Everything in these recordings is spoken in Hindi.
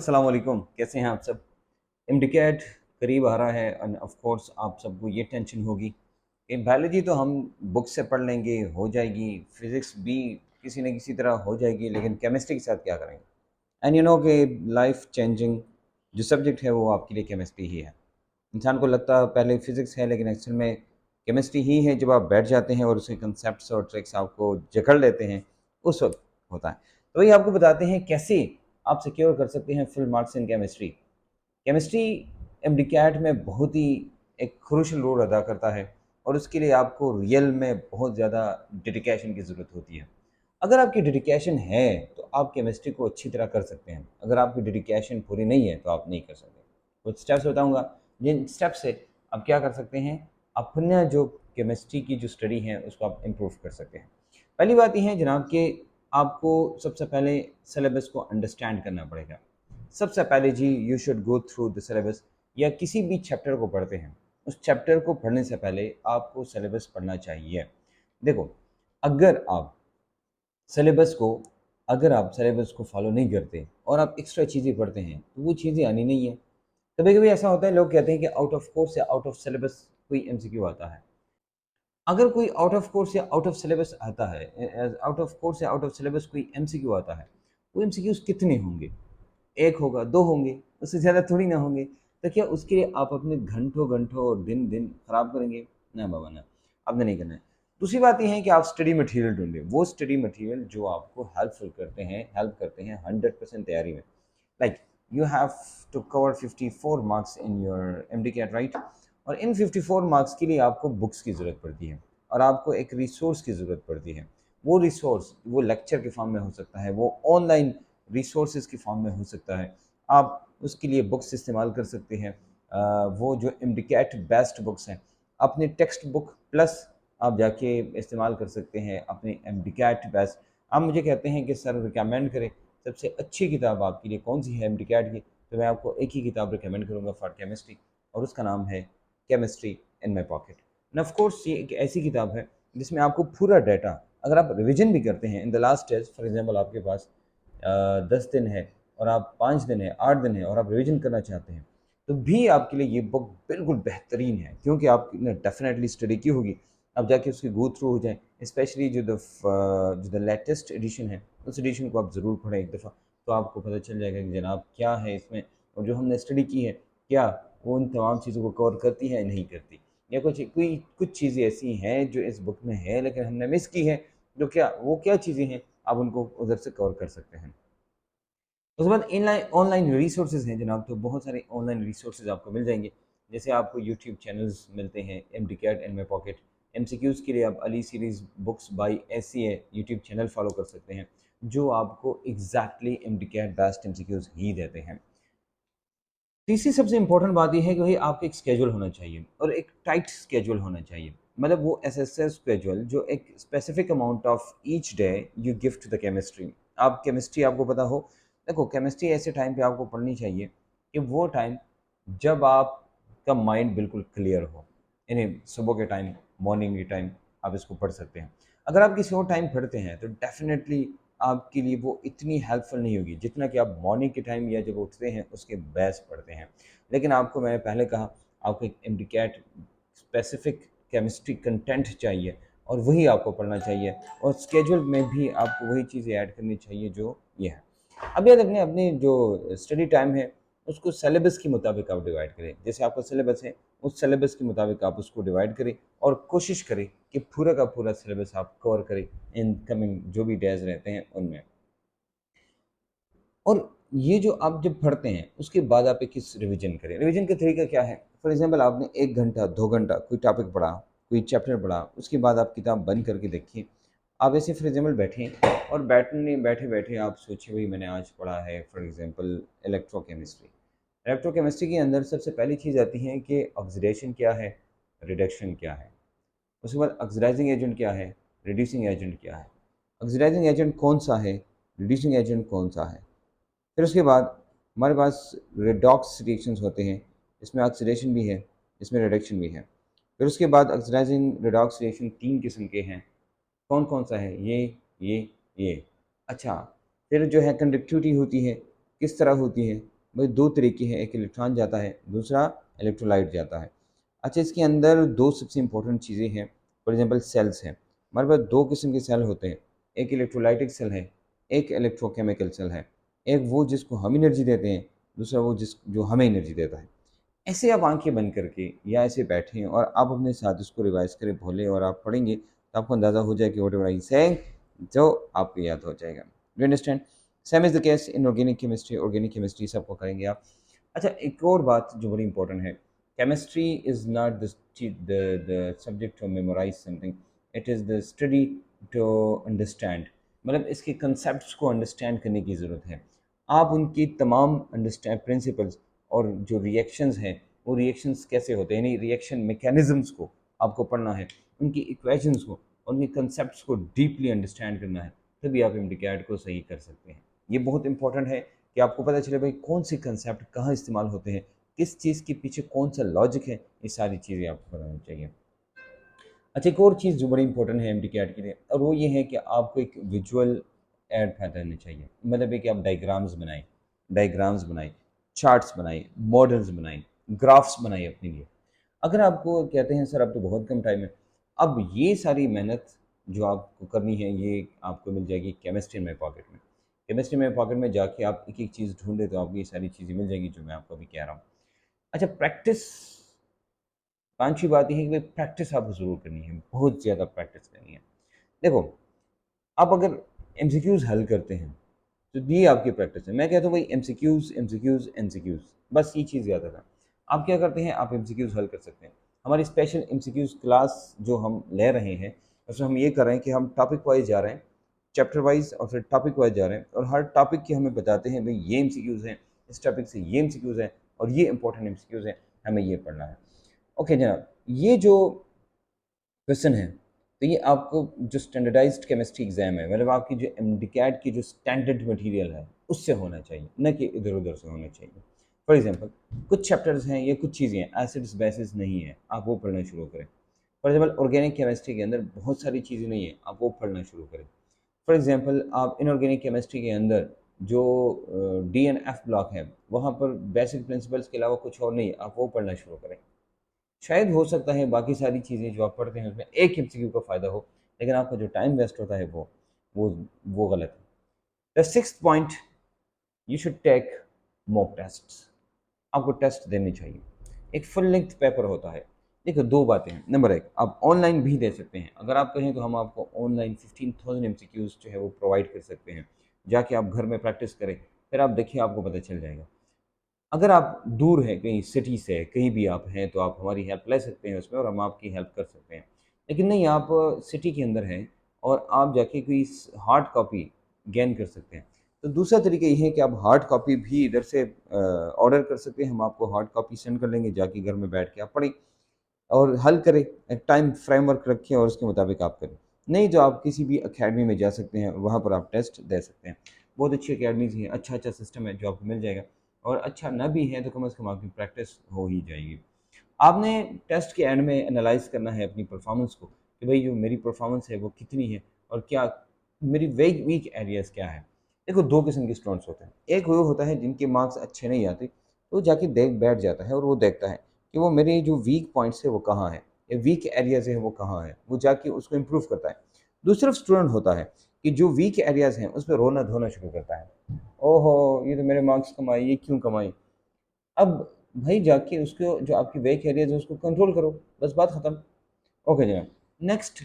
अस्सलाम वालेकुम, कैसे हैं आप सब। इम्डिकेट करीब आ रहा है एंड ऑफ कोर्स आप सबको ये टेंशन होगी कि बायोलॉजी तो हम बुक से पढ़ लेंगे, हो जाएगी। फिज़िक्स भी किसी न किसी तरह हो जाएगी, लेकिन केमिस्ट्री के साथ क्या करेंगे। एंड यू नो कि लाइफ चेंजिंग जो सब्जेक्ट है वो आपके लिए केमिस्ट्री ही है। इंसान को लगता है पहले फिज़िक्स है, लेकिन एक्चुअल में केमिस्ट्री ही है। जब आप बैठ जाते हैं और उसके कंसेप्ट्स और ट्रिक्स आपको जकड़ लेते हैं, उस वक्त होता है। तो वही आपको बताते हैं कैसे आप सिक्योर कर सकते हैं full marks in chemistry. Chemistry MDCAT में बहुत ही एक क्रूशल रोल अदा करता है, और उसके लिए आपको रियल में बहुत ज़्यादा डेडिकेशन की ज़रूरत होती है। अगर आपकी डेडिकेशन है तो आप केमिस्ट्री को अच्छी तरह कर सकते हैं। अगर आपकी डेडिकेशन पूरी नहीं है तो आप नहीं कर सकते। कुछ स्टेप्स बताऊंगा, जिन स्टेप से आप क्या कर सकते हैं, अपना जो केमिस्ट्री की जो स्टडी है उसको आप इम्प्रूव कर सकते हैं। पहली बात यह है जनाब कि आपको सबसे पहले सिलेबस को अंडरस्टैंड करना पड़ेगा। सबसे पहले जी you should go through the syllabus. या किसी भी चैप्टर को पढ़ते हैं, उस चैप्टर को पढ़ने से पहले आपको सिलेबस पढ़ना चाहिए। देखो, अगर आप सिलेबस को अगर आप सिलेबस को फॉलो नहीं करते और आप एक्स्ट्रा चीज़ें पढ़ते हैं तो वो चीज़ें आनी नहीं है। कभी कभी ऐसा होता है, लोग कहते हैं कि आउट ऑफ कोर्स या आउट ऑफ सिलेबस कोई एमसीक्यू आता है। अगर कोई आउट ऑफ कोर्स या आउट ऑफ सिलेबस आता है, आउट ऑफ कोर्स या आउट ऑफ सिलेबस कोई एमसीक्यू आता है, वो एमसीक्यूज कितने होंगे? एक होगा, दो होंगे, उससे ज़्यादा थोड़ी ना होंगे। तो क्या उसके लिए आप अपने घंटों घंटों और दिन दिन खराब करेंगे? ना बाबा ना, आपने नहीं करना है। दूसरी बात यह है कि आप स्टडी मटेरियल ढूंढें, वो स्टडी मटेरियल जो आपको हेल्प करते हैं 100% तैयारी में। Like you have to cover 54 marks in your MDCAT, right? और इन 54 मार्क्स के लिए आपको बुक्स की ज़रूरत पड़ती है, और आपको एक रिसोर्स की ज़रूरत पड़ती है। वो रिसोर्स वो लेक्चर के फॉर्म में हो सकता है, वो ऑनलाइन रिसोर्सेज की फॉर्म में हो सकता है। आप उसके लिए बुक्स इस्तेमाल कर सकते हैं। वो जो इम्डिकेट बेस्ट बुक्स हैं, अपने टेक्स्ट बुक प्लस आप जाके इस्तेमाल कर सकते हैं अपने इम्डिकेट बेस्ट। आप मुझे कहते हैं कि सर रिकमेंड करें सबसे अच्छी किताब आपके लिए कौन सी है इम्डिकेट की, तो मैं आपको एक ही किताब रिकमेंड करूँगा फॉर केमिस्ट्री, और उसका नाम है chemistry in my pocket. End of course ये एक ऐसी किताब है जिसमें आपको पूरा डाटा, अगर आप रिविजन भी करते हैं in the last test, for example आपके पास 10 दिन है और आप 5 दिन है, 8 दिन है और आप रिविजन करना चाहते हैं, तो भी आपके लिए ये बुक बिल्कुल बेहतरीन है, क्योंकि आपने डेफिनेटली स्टडी की होगी। आप जाके उसकी गो थ्रू हो जाएं, स्पेशली जो द लेटेस्ट एडिशन है, उस एडिशन को आप ज़रूर पढ़ें एक दफ़ा, तो आपको पता चल जाएगा कि जनाब क्या है इसमें, और जो हमने स्टडी की है क्या वो उन तमाम चीज़ों को कवर करती है या नहीं करती। या कुछ चीज़ें ऐसी हैं जो इस बुक में है लेकिन हमने मिस की है, जो क्या चीज़ें हैं, आप उनको उधर से कवर कर सकते हैं। उसके बाद इनलाइन ऑनलाइन रिसोर्सेज हैं जनाब, तो बहुत सारे ऑनलाइन रिसोर्सेज आपको मिल जाएंगे। जैसे आपको यूट्यूब चैनल्स मिलते हैं, M D CAT in my pocket. MCQs के लिए आप अली सीरीज़ बुक्स बाई ऐसी है यूट्यूब चैनल फॉलो कर सकते हैं, जो आपको exactly M D CAT best MCQs ही देते हैं। तीसरी सबसे इंपॉर्टेंट बात यह है कि भाई आपका एक स्केड्यूल होना चाहिए, और एक टाइट स्केड्यूल होना चाहिए। मतलब वो एसएसएस स्केड्यूल जो एक specific amount of each day you give to the chemistry. आप केमिस्ट्री आपको पता हो, देखो केमिस्ट्री ऐसे टाइम पे आपको पढ़नी चाहिए कि वो टाइम जब आपका माइंड बिल्कुल क्लियर हो। यानी सुबह के टाइम, मॉर्निंग के टाइम आप इसको पढ़ सकते हैं। अगर आप किसी और टाइम पढ़ते हैं तो डेफिनेटली आपके लिए वो इतनी हेल्पफुल नहीं होगी जितना कि आप मॉर्निंग के टाइम या जब उठते हैं उसके बैच पढ़ते हैं। लेकिन आपको मैंने पहले कहा, आपको एक एमडीकैट स्पेसिफिक केमिस्ट्री कंटेंट चाहिए, और वही आपको पढ़ना चाहिए, और स्केड्यूल में भी आपको वही चीज़ें ऐड करनी चाहिए जो ये है। अब याद रखने, अपनी जो स्टडी टाइम है उसको सिलेबस के मुताबिक आप डिवाइड करें। जैसे आपका सिलेबस है, उस सिलेबस के मुताबिक आप उसको डिवाइड करें, और कोशिश करें कि पूरा का पूरा सिलेबस आप कवर करें इन कमिंग जो भी डेज रहते हैं उनमें। और ये जो आप जब पढ़ते हैं उसके बाद आप एक किस रिवीजन करें। रिवीजन का तरीका क्या है? फॉर एग्जांपल आपने 1 घंटा 2 घंटा कोई टॉपिक पढ़ा, कोई चैप्टर पढ़ा, उसके बाद आप किताब बंद करके देखिए। आप ऐसे फॉर एग्जांपल बैठें, और बैठे बैठे आप सोचिए भाई मैंने आज पढ़ा है फॉर एग्जांपल इलेक्ट्रोकेमिस्ट्री। इलेक्ट्रोकेमिस्ट्री के अंदर सबसे पहली चीज़ आती है कि ऑक्सीडेशन क्या है, रिडक्शन क्या है। उसके बाद ऑक्सीडाइजिंग एजेंट क्या है, रिड्यूसिंग एजेंट क्या है। ऑक्सीडाइजिंग एजेंट कौन सा है, रिड्यूसिंग एजेंट कौन सा है। फिर उसके बाद हमारे पास रेडॉक्स रिएक्शंस होते हैं, इसमें ऑक्सीडेशन भी है, इसमें रिडक्शन भी है। फिर उसके बाद ऑक्सीडाइजिंग रेडॉक्स रिएक्शन 3 किस्म के हैं। कौन कौन सा है? ये। अच्छा, फिर जो है कंडक्टिविटी होती है, किस तरह होती है? भाई दो तरीके हैं, एक इलेक्ट्रॉन जाता है, दूसरा इलेक्ट्रोलाइट जाता है। अच्छा, इसके अंदर दो सबसे इंपॉर्टेंट चीज़ें हैं। फॉर एग्जांपल सेल्स हैं, हमारे पास दो किस्म के सेल होते हैं, एक इलेक्ट्रोलाइटिक सेल है, एक इलेक्ट्रोकेमिकल सेल है। एक वो जिसको हम एनर्जी देते हैं, दूसरा वो जो हमें एनर्जी देता है। ऐसे आप आंखें बंद करके या ऐसे बैठें और आप अपने साथ इसको रिवाइज करें, भोलें, और आप पढ़ेंगे तो आपको अंदाज़ा हो जाए कि वट एवर आई से जो आपको याद हो जाएगा। Do understand? Same is the case in organic chemistry. Organic chemistry सबको करेंगे आप। अच्छा, एक और बात जो बड़ी इंपॉर्टेंट है, chemistry is not the subject to memorise something, it is the study to understand. मतलब इसके कंसेप्ट को अंडरस्टैंड करने की ज़रूरत है। आप उनकी तमाम अंडरस्टैंड प्रिंसिपल्स और जो रिएक्शंस हैं, वो रिएक्शंस कैसे होते हैं, यानी रिएक्शन मैकेनिज़्म्स को आपको पढ़ना है, उनकी इक्वेशंस को, उनके कंसेप्ट्स को डीपली अंडरस्टैंड करना है, तभी आप इम्टिकैड को सही कर सकते हैं। ये बहुत इंपॉर्टेंट है कि आपको पता चले भाई कौन से कंसेप्ट कहाँ इस्तेमाल होते हैं, किस चीज़ के पीछे कौन सा लॉजिक है, ये सारी चीज़ें आपको पता होनी चाहिए। अच्छा, एक और चीज़ जो बड़ी इंपॉर्टेंट है एमडीकैट के लिए, और वो ये है कि आपको एक विजुअल ऐड पैदा करना चाहिए। मतलब है कि आप डायग्राम्स बनाएं, चार्ट्स बनाएं, मॉडल्स बनाएं, ग्राफ्स बनाएं अपने लिए। अगर आपको कहते हैं सर अब तो बहुत कम टाइम है, अब ये सारी मेहनत जो आपको करनी है ये आपको मिल जाएगी केमिस्ट्री में पॉकेट में। केमिस्ट्री में पॉकेट में जाके आप एक एक चीज़ ढूंढे तो आपको ये सारी चीज़ें मिल जाएंगी जो मैं आपको अभी कह रहा हूँ। अच्छा, प्रैक्टिस, पांचवी बात यह है कि भाई प्रैक्टिस आपको ज़रूर करनी है, बहुत ज़्यादा प्रैक्टिस करनी है। देखो, आप अगर एमसीक्यूज़ हल करते हैं तो ये आपकी प्रैक्टिस है। मैं कहता हूँ भाई एमसीक्यूज़ एमसीक्यूज़ एमसीक्यूज़, बस ये चीज़ याद रखना। आप क्या करते हैं, आप एमसीक्यूज़ हल कर सकते हैं। हमारी स्पेशल एमसीक्यूज़ क्लास जो हम ले रहे हैं, उसमें हम ये कर रहे हैं कि हम टॉपिक वाइज जा रहे हैं, चैप्टर वाइज और फिर टॉपिक वाइज जा रहे हैं, और हर टॉपिक के हमें बताते हैं भाई ये एमसीक्यूज़ हैं, इस टॉपिक से ये एमसीक्यूज़ हैं, और ये इंपॉर्टेंट एमसीक्यूज़ हैं, हमें ये पढ़ना है। ओके जनाब, ये जो क्वेश्चन है, तो ये आपको जो स्टैंडर्डाइज्ड केमिस्ट्री एग्जाम है, मतलब आपकी जो एमडीकैट की जो स्टैंडर्ड मटेरियल है उससे होना चाहिए, न कि इधर उधर से होना चाहिए। फॉर एग्जांपल, कुछ चैप्टर्स हैं, ये कुछ चीज़ें हैं, एसिड्स बेसिस नहीं है, आप वो पढ़ना शुरू करें। फॉर एग्जांपल, ऑर्गेनिक केमिस्ट्री के अंदर बहुत सारी चीज़ें नहीं है, आप वो पढ़ना शुरू करें। फॉर एग्जांपल, आप इनऑर्गेनिक केमिस्ट्री के अंदर जो डी एंड एफ ब्लॉक है, वहाँ पर बेसिक प्रिंसिपल्स के अलावा कुछ और नहीं है, आप वो पढ़ना शुरू करें। शायद हो सकता है बाकी सारी चीज़ें जो आप पढ़ते हैं उसमें एक एमसीक्यू का फ़ायदा हो, लेकिन आपका जो टाइम वेस्ट होता है वो वो गलत है। The sixth point, you should take mock tests. आपको टेस्ट देने चाहिए। एक फुल लेंथ पेपर होता है। देखो, दो बातें हैं। नंबर एक, आप ऑनलाइन भी दे सकते हैं, अगर आप कहें तो हम आपको ऑनलाइन 15,000 एमसीक्यूज़ जो है वो प्रोवाइड कर सकते हैं। जाके आप घर में प्रैक्टिस करें, फिर आप देखिए, आपको पता चल जाएगा। अगर आप दूर हैं कहीं सिटी से, कहीं भी आप हैं, तो आप हमारी हेल्प ले सकते हैं उसमें, और हम आपकी हेल्प कर सकते हैं। लेकिन नहीं, आप सिटी के अंदर हैं और आप जाके कोई हार्ड कॉपी गेन कर सकते हैं, तो दूसरा तरीका ये है कि आप हार्ड कॉपी भी इधर से ऑर्डर कर सकते हैं। हम आपको हार्ड कॉपी सेंड कर लेंगे, जाके घर में बैठ के आप पढ़ें और हल करें, एक टाइम फ्रेमवर्क रखें और उसके मुताबिक आप करें। नहीं तो आप किसी भी अकेडमी में जा सकते हैं, वहाँ पर आप टेस्ट दे सकते हैं। बहुत अच्छी अकेडमीज़ हैं, अच्छा अच्छा सिस्टम है जो आपको मिल जाएगा, और अच्छा ना भी है तो कम से कम आपकी प्रैक्टिस हो ही जाएगी। आपने टेस्ट के एंड में एनालाइज करना है अपनी परफॉर्मेंस को, कि भाई जो मेरी परफॉर्मेंस है वो कितनी है, और क्या मेरी वीक एरियाज़ क्या है। देखो, दो किस्म के स्टूडेंट्स होते हैं। एक वो होता है जिनके मार्क्स अच्छे नहीं आते, तो जाके देख बैठ जाता है और वो देखता है कि वो मेरे जो वीक पॉइंट्स है वो कहाँ है, या वीक एरियाज़ है वो कहाँ है, वो जाके उसको इम्प्रूव करता है। दूसरा स्टूडेंट होता है कि जो वीक एरियाज़ हैं उस पर रोना धोना शुरू करता है, ओहो ये तो मेरे मार्क्स कमाए, ये क्यों कमाए। अब भाई जाके उसको, जो आपकी वीक एरियाज़ है उसको कंट्रोल करो, बस बात ख़त्म। ओके जनाब, नेक्स्ट,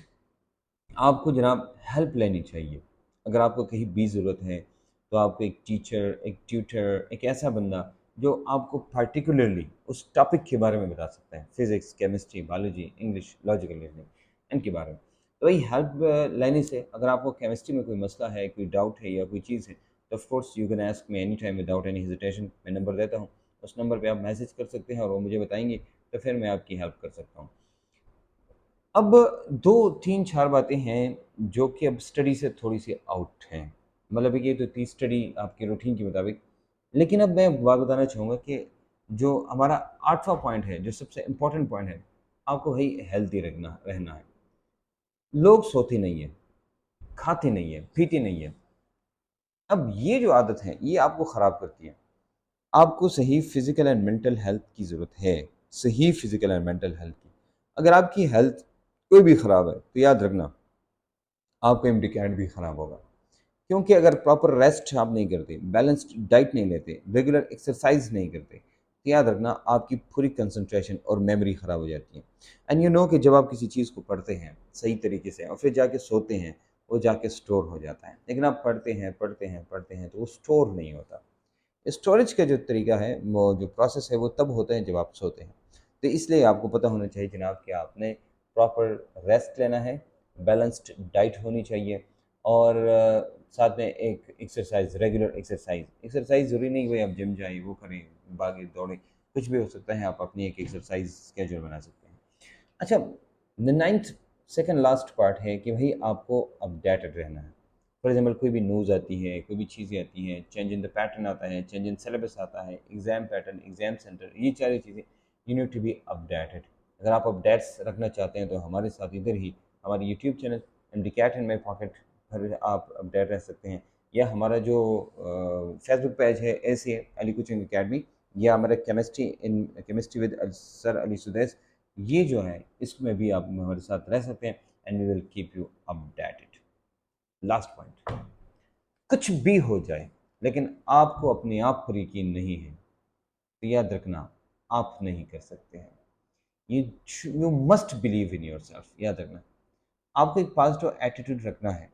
आपको जनाब हेल्प लेनी चाहिए। अगर आपको कहीं भी ज़रूरत है तो आपको एक टीचर, एक ट्यूटर, एक ऐसा बंदा जो आपको पार्टिकुलरली उस टॉपिक के बारे में बता सकता है, physics, chemistry, biology, English, logical reasoning, इनके बारे में। तो वही हेल्प लेने से, अगर आपको केमिस्ट्री में कोई मसला है, कोई डाउट है या कोई चीज़ है, तो of course you can ask me any time without any hesitation. मैं नंबर देता हूँ, उस नंबर पे आप मैसेज कर सकते हैं और वो मुझे बताएंगे, तो फिर मैं आपकी हेल्प कर सकता हूँ। अब दो तीन चार बातें हैं जो कि अब स्टडी से थोड़ी सी आउट हैं, मतलब ये तो थी स्टडी आपके रूटीन के मुताबिक। लेकिन अब मैं बात बताना चाहूँगा कि जो हमारा आठवां पॉइंट है, जो सबसे इम्पोर्टेंट पॉइंट है, आपको भाई हेल्दी रहना है। लोग सोते नहीं है, खाते नहीं है, पीते नहीं है। अब ये जो आदत है ये आपको ख़राब करती है। आपको सही फिज़िकल एंड मेंटल हेल्थ की ज़रूरत है, सही फिज़िकल एंड मेंटल हेल्थ की। अगर आपकी हेल्थ कोई भी ख़राब है, तो याद रखना आपका एमडी भी ख़राब होगा। क्योंकि अगर प्रॉपर रेस्ट आप नहीं करते, बैलेंस्ड डाइट नहीं लेते, रेगुलर एक्सरसाइज नहीं करते, तो याद रखना आपकी पूरी कंसंट्रेशन और मेमोरी ख़राब हो जाती है। एंड यू नो कि जब आप किसी चीज़ को पढ़ते हैं सही तरीके से और फिर जाके सोते हैं, वो जाके स्टोर हो जाता है। लेकिन आप पढ़ते हैं, पढ़ते हैं, पढ़ते हैं, तो वो स्टोर नहीं होता। स्टोरेज का जो तरीका है, वो जो प्रोसेस है, वो तब होता है जब आप सोते हैं। तो इसलिए आपको पता होना चाहिए जनाब कि आपने प्रॉपर रेस्ट लेना है, बैलेंस्ड डाइट होनी चाहिए और साथ में एक एक्सरसाइज, रेगुलर एक्सरसाइज। एक्सरसाइज ज़रूरी नहीं कि भाई आप जिम जाइए, वो करें, भागे दौड़ें, कुछ भी हो सकता है। आप अपनी एक एक्सरसाइज स्केड्यूल बना सकते हैं। अच्छा, the ninth second last part है कि भाई आपको अपडेटेड रहना है। फॉर एग्जाम्पल कोई भी न्यूज़ आती है, कोई भी चीज़ें आती हैं, चेंज इन द पैटर्न आता है, चेंज इन सिलेबस आता है, एग्ज़ाम पैटर्न, एग्ज़ाम सेंटर, ये सारी चीज़ें you need to be updated. अगर आप अपडेट्स रखना चाहते हैं तो हमारे साथ इधर ही हमारे YouTube channel MD CAT in my pocket पर आप अपडेट रह सकते हैं, या हमारा जो फेसबुक पेज है ऐसे अली कोचिंग अकेडमी, या हमारा chemistry with sir Ali Sudais, ये जो है इसमें भी आप हमारे साथ रह सकते हैं and we will keep you updated. Last point, कुछ भी हो जाए लेकिन आपको अपने आप पर यकीन नहीं है, तो याद रखना आप नहीं कर सकते हैं। ये you must believe in your self. याद रखना आपको एक पॉजिटिव एटीट्यूड रखना है।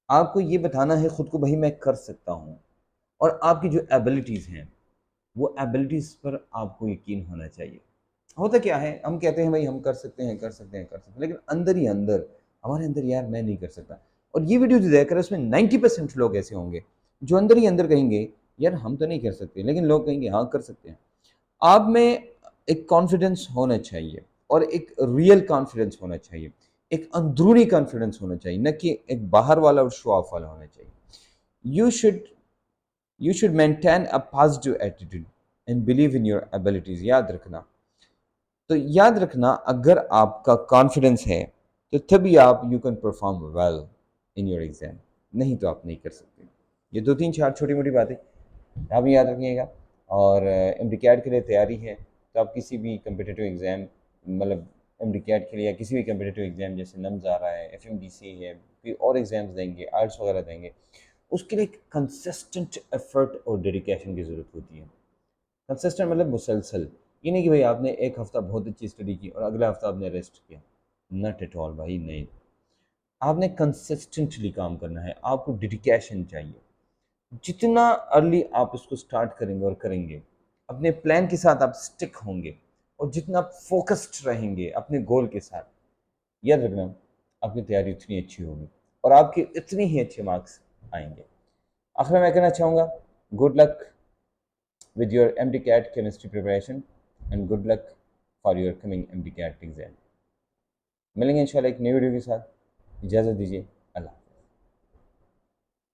आपको ये बताना है खुद को, भाई मैं कर सकता हूँ। और आपकी जो एबिलिटीज़ हैं, वो एबिलिटीज़ पर आपको यकीन होना चाहिए। होता क्या है, हम कहते हैं भाई हम कर सकते हैं, कर सकते हैं, कर सकते हैं, लेकिन अंदर ही अंदर हमारे अंदर यार मैं नहीं कर सकता। और ये वीडियो जो देखकर उसमें 90% लोग ऐसे होंगे जो अंदर ही अंदर कहेंगे यार हम तो नहीं कर सकते, लेकिन लोग कहेंगे हाँ कर सकते हैं। आप में एक कॉन्फिडेंस होना चाहिए, और एक रियल कॉन्फिडेंस होना चाहिए, एक अंदरूनी कॉन्फिडेंस होना चाहिए, न कि एक बाहर वाला और शो ऑफ वाला होना चाहिए। You should you should maintain a positive attitude and believe in your abilities. याद रखना, तो याद रखना अगर आपका कॉन्फिडेंस है तो तभी आप you can perform well in your exam, नहीं तो आप नहीं कर सकते। ये दो तीन चार छोटी मोटी बातें आप भी याद रखिएगा। और एम डी कैट के लिए तैयारी है तो आप किसी भी कम्पिटिटिव एग्ज़ाम, मतलब एम डी कैट के लिए या किसी भी कम्पिटिटिव एग्ज़ाम, जैसे नम्स आ रहा है, एफ एम डी सी है, फिर और एग्ज़ाम्स देंगे, आर्ट्स वगैरह देंगे, उसके लिए कंसिस्टेंट एफर्ट और डेडिकेशन की ज़रूरत होती है। कंसिस्टेंट मतलब मुसलसल, ये नहीं कि भाई आपने एक हफ़्ता बहुत अच्छी स्टडी की और अगला हफ़्ता आपने रेस्ट किया। नॉट एट ऑल भाई, नहीं। आपने कंसिस्टेंटली काम करना है, आपको डेडिकेशन चाहिए। जितना अर्ली आप उसको स्टार्ट करेंगे और करेंगे, अपने प्लान के साथ आप स्टिक होंगे, और जितना फोकस्ड रहेंगे अपने गोल के साथ, याद रखना आपकी तैयारी उतनी अच्छी होगी और आपके इतने ही अच्छे मार्क्स आएंगे। आखिर में मैं कहना चाहूँगा, good luck with your MD-CAT chemistry preparation and good luck for your coming MD-CAT exam। मिलेंगे इंशाल्लाह एक नई वीडियो के साथ। इजाज़त दीजिए।